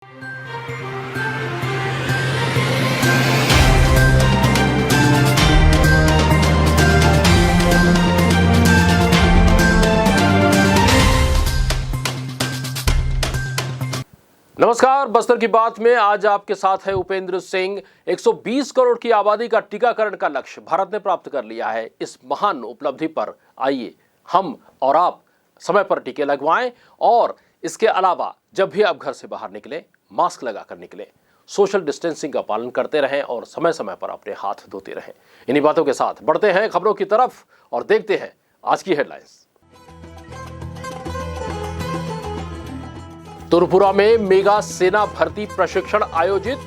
नमस्कार, बस्तर की बात में आज आपके साथ है उपेंद्र सिंह। 120 करोड़ की आबादी का टीकाकरण का लक्ष्य भारत ने प्राप्त कर लिया है। इस महान उपलब्धि पर आइए हम और आप समय पर टीके लगवाएं और इसके अलावा जब भी आप घर से बाहर निकलें मास्क लगाकर निकलें, सोशल डिस्टेंसिंग का पालन करते रहें और समय समय पर अपने हाथ धोते रहें। इन्हीं बातों के साथ बढ़ते हैं खबरों की तरफ और देखते हैं आज की हेडलाइंस। तुरपुरा में मेगा सेना भर्ती प्रशिक्षण आयोजित,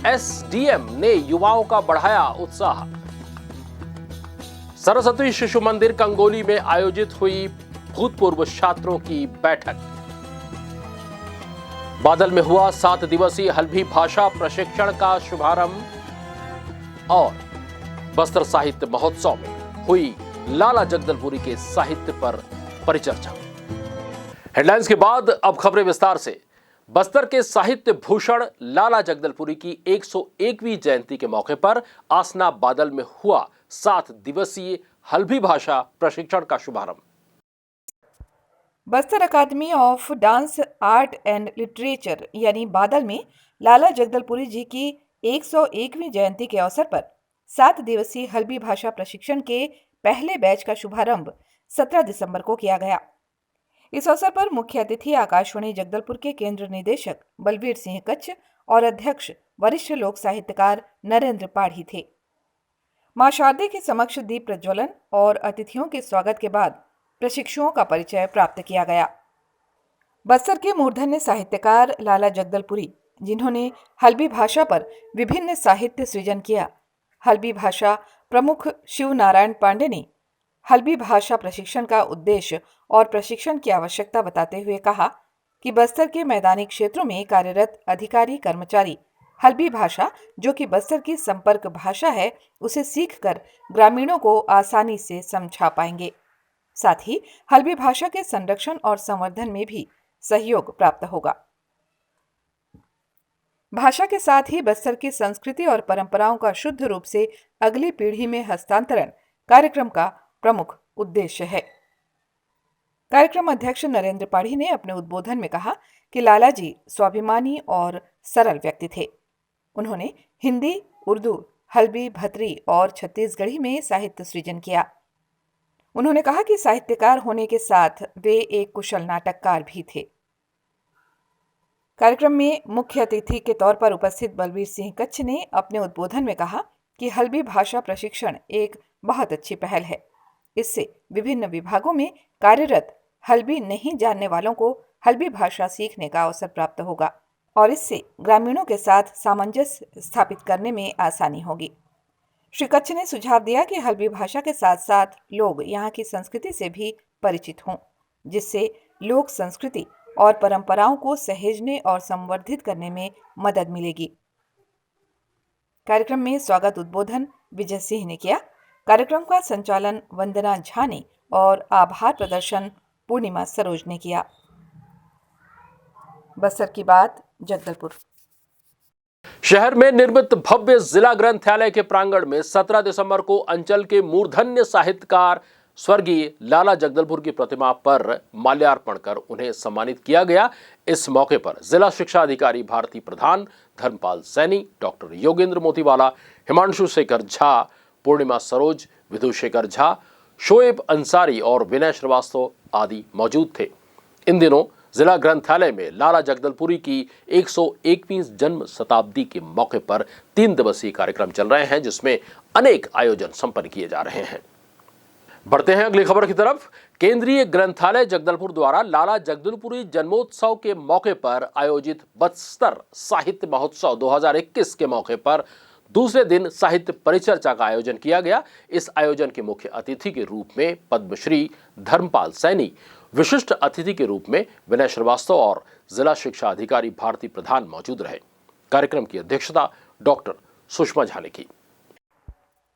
एसडीएम ने युवाओं का बढ़ाया उत्साह। सरस्वती शिशु मंदिर कंगोली में आयोजित हुई भूतपूर्व छात्रों की बैठक। बादल में हुआ 7 दिवसीय हल्बी भाषा प्रशिक्षण का शुभारंभ और बस्तर साहित्य महोत्सव में हुई लाला जगदलपुरी के साहित्य पर परिचर्चा। हेडलाइंस के बाद अब खबरें विस्तार से। बस्तर के साहित्य भूषण लाला जगदलपुरी की 101वीं जयंती के मौके पर आसना बादल में हुआ 7 दिवसीय हल्बी भाषा प्रशिक्षण का शुभारंभ। Bastar academy of dance art and literature यानी बादल में लाला जगदलपुरी जी की 101वीं जयंती के अवसर पर 7 दिवसीय हल्बी भाषा प्रशिक्षण के पहले बैच का शुभारंभ 17 दिसंबर को किया गया। इस अवसर पर मुख्य अतिथि आकाशवाणी जगदलपुर के केंद्र निदेशक बलवीर सिंह कच्छ और अध्यक्ष वरिष्ठ लोक साहित्यकार नरेंद्र पाढ़ी थे। मां शारदे के समक्ष दीप प्रज्वलन और अतिथियों के स्वागत के बाद प्रशिक्षुओं का परिचय प्राप्त किया गया। बस्तर के मूर्धन्य साहित्यकार लाला जगदलपुरी, जिन्होंने हल्बी भाषा पर विभिन्न साहित्य सृजन किया, हल्बी भाषा प्रमुख शिव नारायण पांडे ने हल्बी भाषा प्रशिक्षण का उद्देश्य और प्रशिक्षण की आवश्यकता बताते हुए कहा कि बस्तर के मैदानी क्षेत्रों में कार्यरत अधिकारी कर्मचारी हल्बी भाषा, जो कि बस्तर की संपर्क भाषा है, उसे सीखकर ग्रामीणों को आसानी से समझा पाएंगे। साथ ही हल्बी भाषा के संरक्षण और संवर्धन में भी सहयोग प्राप्त होगा। भाषा के साथ ही बस्तर की संस्कृति और परंपराओं का शुद्ध रूप से अगली पीढ़ी में हस्तांतरण कार्यक्रम का प्रमुख उद्देश्य है। कार्यक्रम अध्यक्ष नरेंद्र पाढ़ी ने अपने उद्बोधन में कहा कि लाला जी स्वाभिमानी और सरल व्यक्ति थे। उन्होंने हिंदी, उर्दू, हल्बी, भतरी और छत्तीसगढ़ी में साहित्य सृजन किया। उन्होंने कहा कि साहित्यकार होने के साथ वे एक कुशल नाटककार भी थे। कार्यक्रम में मुख्य अतिथि के तौर पर उपस्थित बलवीर सिंह कच्छ ने अपने उद्बोधन में कहा कि हल्बी भाषा प्रशिक्षण एक बहुत अच्छी पहल है। इससे विभिन्न विभागों में कार्यरत हल्बी नहीं जानने वालों को हल्बी भाषा सीखने का अवसर प्राप्त होगा और इससे ग्रामीणों के साथ सामंजस्य स्थापित करने में आसानी होगी। श्री कच्छ ने सुझाव दिया कि हल्बी भाषा के साथ साथ लोग यहाँ की संस्कृति से भी परिचित हों, जिससे लोक संस्कृति और परंपराओं को सहेजने और संवर्धित करने में मदद मिलेगी। कार्यक्रम में स्वागत उद्बोधन विजय सिंह ने किया। कार्यक्रम का संचालन वंदना झा ने और आभार प्रदर्शन पूर्णिमा सरोज ने किया। बस्तर की बात, जगदलपुर। शहर में निर्मित भव्य जिला ग्रंथालय के प्रांगण में 17 दिसंबर को अंचल के मूर्धन्य साहित्यकार स्वर्गीय लाला जगदलपुर की प्रतिमा पर माल्यार्पण कर उन्हें सम्मानित किया गया। इस मौके पर जिला शिक्षा अधिकारी भारती प्रधान, धर्मपाल सैनी, डॉक्टर योगेंद्र मोतीवाला, हिमांशु शेखर झा, पूर्णिमा सरोज, विधुशेखर झा, शोएब अंसारी और विनय श्रीवास्तव आदि मौजूद थे। इन दिनों जिला ग्रंथालय में लाला जगदलपुरी की 101वीं जन्म शताब्दी के मौके पर 3 दिवसीय कार्यक्रम चल रहे हैं, जिसमें अनेक आयोजन संपन्न किए जा रहे हैं। बढ़ते हैं अगली खबर की तरफ। केंद्रीय ग्रंथालय जगदलपुर द्वारा लाला जगदलपुरी जन्मोत्सव के मौके पर आयोजित बस्तर साहित्य महोत्सव 2021 के मौके पर दूसरे दिन साहित्य परिचर्चा का आयोजन किया गया। इस आयोजन के मुख्य अतिथि के रूप में पद्मश्री धर्मपाल सैनी, विशिष्ट अतिथि के रूप में विनय श्रीवास्तव और जिला शिक्षा अधिकारी भारती प्रधान मौजूद रहे। कार्यक्रम की अध्यक्षता डॉक्टर सुषमा झा ने की।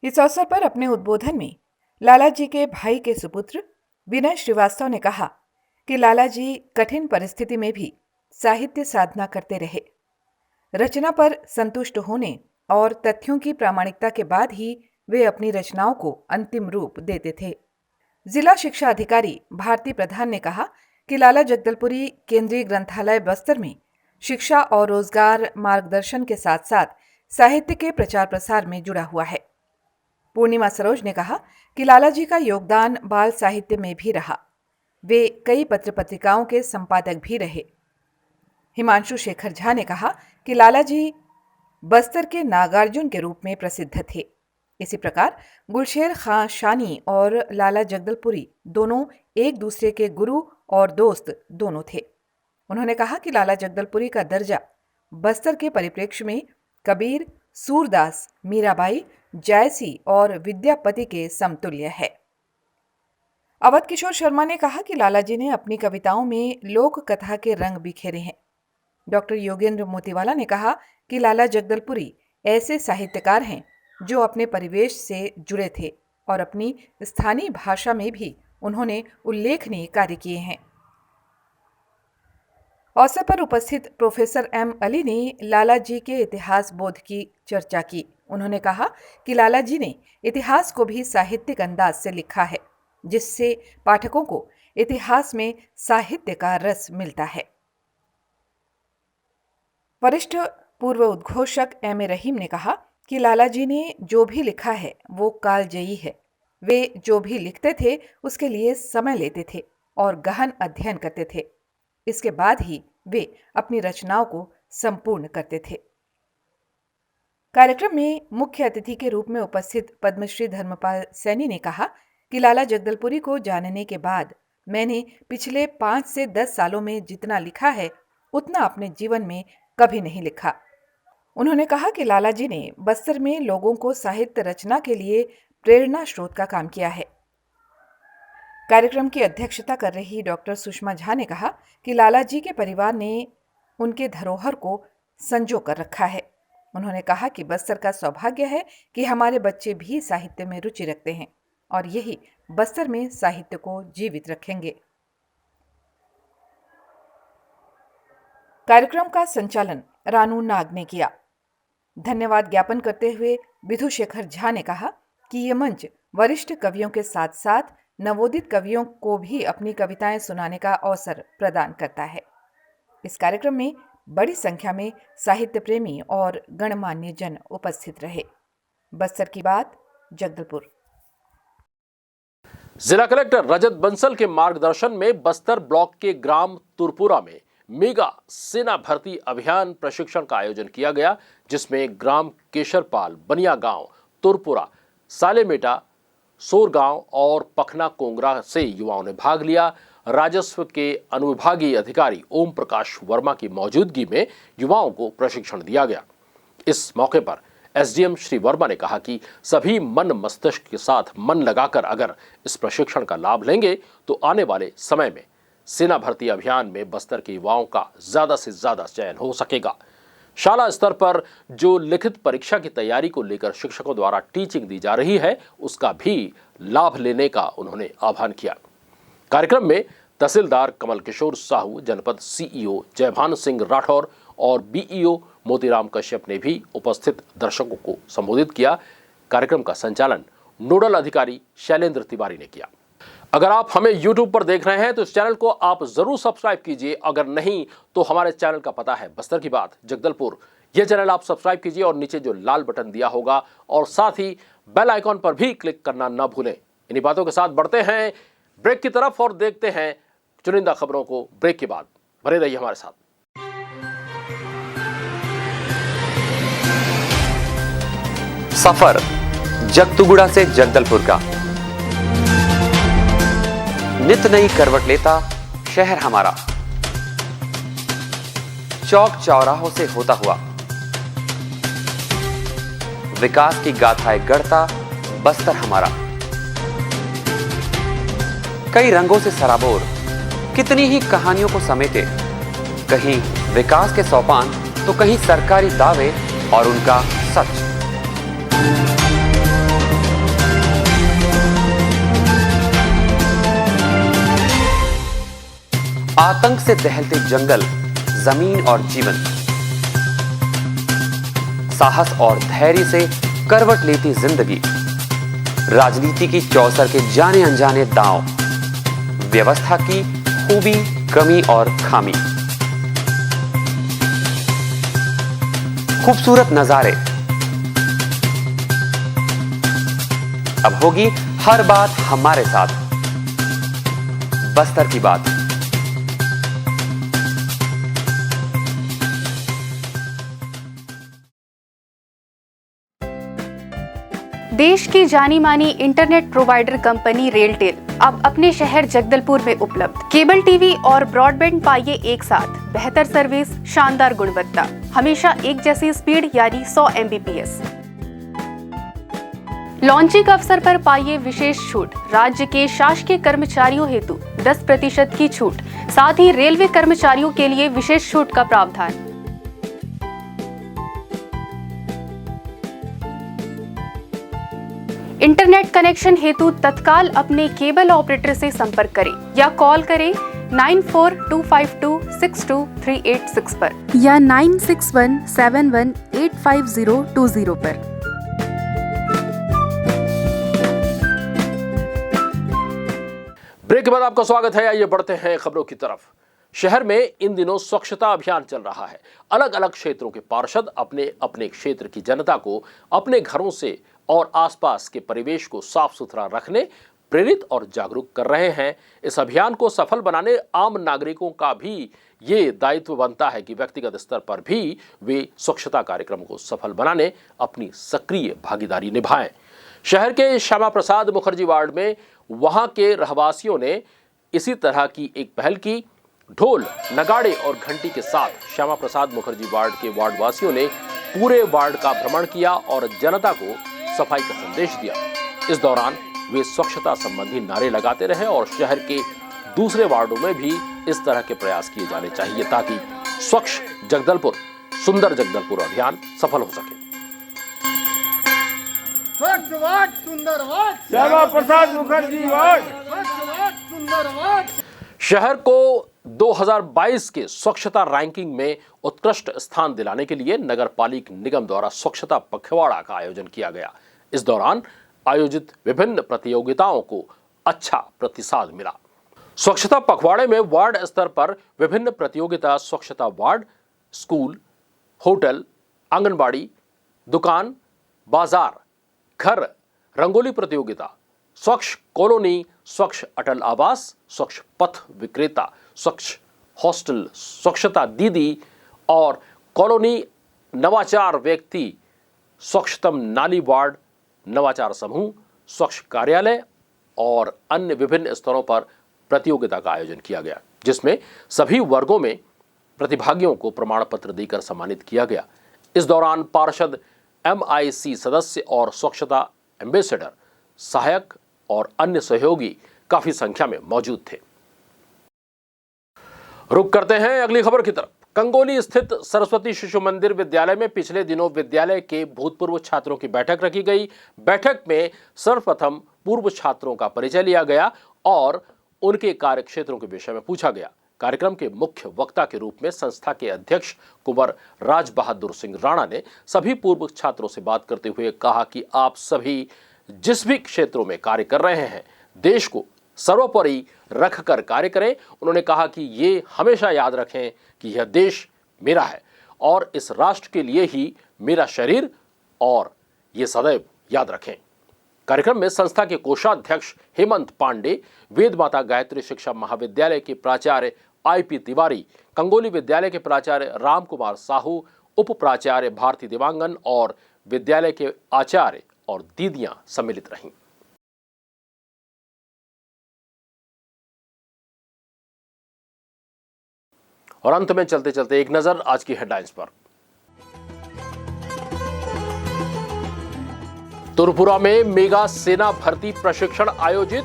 इस अवसर पर अपने उद्बोधन में लाला जी के भाई के सुपुत्र विनय श्रीवास्तव ने कहा कि लाला जी कठिन परिस्थिति में भी साहित्य साधना करते रहे। रचना पर संतुष्ट होने और तथ्यों की प्रामाणिकता के बाद ही वे अपनी रचनाओं को अंतिम रूप देते थे। जिला शिक्षा अधिकारी भारती प्रधान ने कहा कि लाला जगदलपुरी केंद्रीय ग्रंथालय बस्तर में शिक्षा और रोजगार मार्गदर्शन के साथ साथ साहित्य के प्रचार प्रसार में जुड़ा हुआ है। पूर्णिमा सरोज ने कहा कि लालाजी का योगदान बाल साहित्य में भी रहा। वे कई पत्र पत्रिकाओं के संपादक भी रहे। हिमांशु शेखर झा ने कहा कि लालाजी बस्तर के नागार्जुन के रूप में प्रसिद्ध थे। इसी प्रकार गुलशेर खां शानी और लाला जगदलपुरी दोनों एक दूसरे के गुरु और दोस्त दोनों थे। उन्होंने कहा कि लाला जगदलपुरी का दर्जा बस्तर के परिप्रेक्ष्य में कबीर, सूरदास, मीराबाई, जायसी और विद्यापति के समतुल्य है। अवध किशोर शर्मा ने कहा कि लालाजी ने अपनी कविताओं में लोक कथा के रंग बिखेरे हैं। डॉक्टर योगेंद्र मोतीवाला ने कहा कि लाला जगदलपुरी ऐसे साहित्यकार हैं जो अपने परिवेश से जुड़े थे और अपनी स्थानीय भाषा में भी उन्होंने उल्लेखनीय कार्य किए हैं। अवसर पर उपस्थित प्रोफेसर एम अली ने लालाजी के इतिहास बोध की चर्चा की। उन्होंने कहा कि लालाजी ने इतिहास को भी साहित्यिक अंदाज से लिखा है, जिससे पाठकों को इतिहास में साहित्य का रस मिलता है। वरिष्ठ पूर्व उद्घोषक एम ए रहीम ने कहा कि लालाजी ने जो भी लिखा है वो कालजयी है। वे जो भी लिखते थे उसके लिए समय लेते थे और गहन अध्ययन करते थे। इसके बाद ही वे अपनी रचनाओं को संपूर्ण करते थे। कार्यक्रम में मुख्य अतिथि के रूप में उपस्थित पद्मश्री धर्मपाल सैनी ने कहा कि लाला जगदलपुरी को जानने के बाद मैंने पिछले 5 से 10 सालों में जितना लिखा है उतना अपने जीवन में कभी नहीं लिखा। उन्होंने कहा कि लालाजी ने बस्तर में लोगों को साहित्य रचना के लिए प्रेरणा स्रोत का काम किया है। कार्यक्रम की अध्यक्षता कर रही डॉक्टर सुषमा झा ने कहा कि लालाजी के परिवार ने उनके धरोहर को संजो कर रखा है। उन्होंने कहा कि बस्तर का सौभाग्य है कि हमारे बच्चे भी साहित्य में रुचि रखते हैं और यही बस्तर में साहित्य को जीवित रखेंगे। कार्यक्रम का संचालन रानू नाग ने किया। धन्यवाद ज्ञापन करते हुए विधु शेखर झा ने कहा कि ये मंच वरिष्ठ कवियों के साथ साथ नवोदित कवियों को भी अपनी कविताएं सुनाने का अवसर प्रदान करता है। इस कार्यक्रम में बड़ी संख्या में साहित्य प्रेमी और गणमान्य जन उपस्थित रहे। बस्तर की बात, जगदलपुर। जिला कलेक्टर रजत बंसल के मार्गदर्शन में बस्तर ब्लॉक के ग्राम तुरपुरा में मेगा सेना भर्ती अभियान प्रशिक्षण का आयोजन किया गया, जिसमें ग्राम केशरपाल, बनिया गांव, तुरपुरा, सालेमेटा, सोरगांव और पखना कोंगरा से युवाओं ने भाग लिया। राजस्व के अनुविभागीय अधिकारी ओम प्रकाश वर्मा की मौजूदगी में युवाओं को प्रशिक्षण दिया गया। इस मौके पर एसडीएम श्री वर्मा ने कहा कि सभी मन मस्तिष्क के साथ मन लगाकर अगर इस प्रशिक्षण का लाभ लेंगे तो आने वाले समय में सेना भर्ती अभियान में बस्तर के युवाओं का ज्यादा से ज्यादा चयन हो सकेगा। शाला स्तर पर जो लिखित परीक्षा की तैयारी को लेकर शिक्षकों द्वारा टीचिंग दी जा रही है, उसका भी लाभ लेने का उन्होंने आह्वान किया। कार्यक्रम में तहसीलदार कमल किशोर साहू, जनपद सीईओ जयभान सिंह राठौर और बीईओ मोतीराम कश्यप ने भी उपस्थित दर्शकों को संबोधित किया। कार्यक्रम का संचालन नोडल अधिकारी शैलेंद्र तिवारी ने किया। अगर आप हमें YouTube पर देख रहे हैं तो इस चैनल को आप जरूर सब्सक्राइब कीजिए। अगर नहीं तो हमारे चैनल का पता है बस्तर की बात, जगदलपुर। यह चैनल आप सब्सक्राइब कीजिए और नीचे जो लाल बटन दिया होगा और साथ ही बेल आइकॉन पर भी क्लिक करना न भूलें। इन्हीं बातों के साथ बढ़ते हैं ब्रेक की तरफ और देखते हैं चुनिंदा खबरों को ब्रेक के बाद। बने रहिए हमारे साथ। सफर जगतुगुड़ा से जगदलपुर का नित नई करवट लेता शहर हमारा, चौक चौराहों से होता हुआ विकास की गाथाएं गढ़ता बस्तर हमारा। कई रंगों से सराबोर कितनी ही कहानियों को समेटे, कहीं विकास के सोपान तो कहीं सरकारी दावे और उनका सच। आतंक से दहलते जंगल, जमीन और जीवन। साहस और धैर्य से करवट लेती जिंदगी, राजनीति की चौसर के जाने अनजाने दांव, व्यवस्था की खूबी, कमी और खामी, खूबसूरत नजारे। अब होगी हर बात हमारे साथ, बस्तर की बात। देश की जानी मानी इंटरनेट प्रोवाइडर कंपनी रेलटेल अब अपने शहर जगदलपुर में उपलब्ध। केबल टीवी और ब्रॉडबैंड पाइए एक साथ, बेहतर सर्विस, शानदार गुणवत्ता, हमेशा एक जैसी स्पीड यानी 100 Mbps। लॉन्चिंग अवसर पर पाइए विशेष छूट, राज्य के शासकीय कर्मचारियों हेतु 10% की छूट, साथ ही रेलवे कर्मचारियों के लिए विशेष छूट का प्रावधान। इंटरनेट कनेक्शन हेतु तत्काल अपने केबल ऑपरेटर से संपर्क करें या कॉल करें 9425262386 पर या 9617185020 पर। ब्रेक के बाद आपका स्वागत है। आइए बढ़ते हैं खबरों की तरफ। शहर में इन दिनों स्वच्छता अभियान चल रहा है। अलग अलग क्षेत्रों के पार्षद अपने अपने क्षेत्र की जनता को अपने घरों से और आसपास के परिवेश को साफ सुथरा रखने प्रेरित और जागरूक कर रहे हैं। इस अभियान को सफल बनाने आम नागरिकों का भी ये दायित्व बनता है कि व्यक्तिगत स्तर पर भी वे स्वच्छता कार्यक्रम को सफल बनाने अपनी सक्रिय भागीदारी निभाएं। शहर के श्यामा प्रसाद मुखर्जी वार्ड में वहां के रहवासियों ने इसी तरह की एक पहल की। ढोल, नगाड़े और घंटी के साथ श्यामा प्रसाद मुखर्जी वार्ड के वार्डवासियों ने पूरे वार्ड का भ्रमण किया और जनता को सफाई का संदेश दिया। इस दौरान वे स्वच्छता संबंधी नारे लगाते रहे और शहर के दूसरे वार्डों में भी इस तरह के प्रयास किए जाने चाहिए ताकि स्वच्छ जगदलपुर, सुंदर जगदलपुर अभियान सफल हो सके। स्वच्छ वार्ड, सुंदर वार्ड, श्यामा प्रसाद मुखर्जी वार्ड, स्वच्छ वार्ड, सुंदर वार्ड। शहर को 2022 के स्वच्छता रैंकिंग में उत्कृष्ट स्थान दिलाने के लिए नगर पालिक निगम द्वारा स्वच्छता पखवाड़ा का आयोजन किया गया। इस दौरान आयोजित विभिन्न प्रतियोगिताओं को अच्छा प्रतिसाद मिला। स्वच्छता पखवाड़े में वार्ड स्तर पर विभिन्न प्रतियोगिता स्वच्छता वार्ड, स्कूल, होटल, आंगनबाड़ी, दुकान, बाजार, घर, रंगोली प्रतियोगिता, स्वच्छ कॉलोनी, स्वच्छ अटल आवास, स्वच्छ पथ विक्रेता, स्वच्छ हॉस्टल, स्वच्छता दीदी और कॉलोनी नवाचार व्यक्ति, स्वच्छतम नाली वार्ड, नवाचार समूह, स्वच्छ कार्यालय और अन्य विभिन्न स्तरों पर प्रतियोगिता का आयोजन किया गया, जिसमें सभी वर्गों में प्रतिभागियों को प्रमाण पत्र देकर सम्मानित किया गया। इस दौरान पार्षद, MIC सदस्य और स्वच्छता एम्बेसडर, सहायक और अन्य सहयोगी काफी संख्या में मौजूद थे। रुक करते हैं अगली खबर की तरफ। कंगोली स्थित सरस्वती शिशु मंदिर विद्यालय में पिछले दिनों विद्यालय के भूतपूर्व छात्रों की बैठक रखी गई। बैठक में सर्वप्रथम पूर्व छात्रों का परिचय लिया गया और उनके कार्यक्षेत्रों के विषय में पूछा गया। कार्यक्रम के मुख्य वक्ता के रूप में संस्था के अध्यक्ष कुंवर राज बहादुर सिंह राणा ने सभी पूर्व छात्रों से बात करते हुए कहा कि आप सभी जिस भी क्षेत्रों में कार्य कर रहे हैं, देश को सर्वोपरि रखकर कार्य करें। उन्होंने कहा कि ये हमेशा याद रखें कि यह देश मेरा है और इस राष्ट्र के लिए ही मेरा शरीर, और ये सदैव याद रखें। कार्यक्रम में संस्था के कोषाध्यक्ष हेमंत पांडे, वेद माता गायत्री शिक्षा महाविद्यालय के प्राचार्य IP तिवारी, कंगोली विद्यालय के प्राचार्य राम कुमार साहू, उप प्राचार्य भारती देवांगन और विद्यालय के आचार्य और दीदियां सम्मिलित रहीं। और अंत में चलते चलते एक नजर आज की हेडलाइंस पर। तुरपुरा में मेगा सेना भर्ती प्रशिक्षण आयोजित,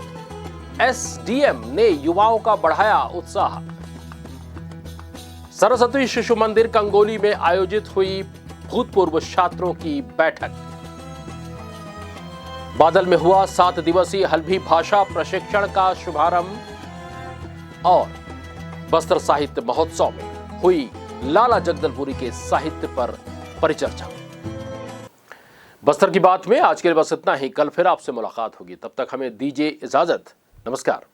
SDM ने युवाओं का बढ़ाया उत्साह। सरस्वती शिशु मंदिर कंगोली में आयोजित हुई भूतपूर्व छात्रों की बैठक। बादल में हुआ 7 दिवसीय हल्बी भाषा प्रशिक्षण का शुभारंभ और बस्तर साहित्य महोत्सव में हुई लाला जगदलपुरी के साहित्य पर परिचर्चा। बस्तर की बात में आज के लिए बस इतना ही। कल फिर आपसे मुलाकात होगी, तब तक हमें दीजिए इजाजत। नमस्कार।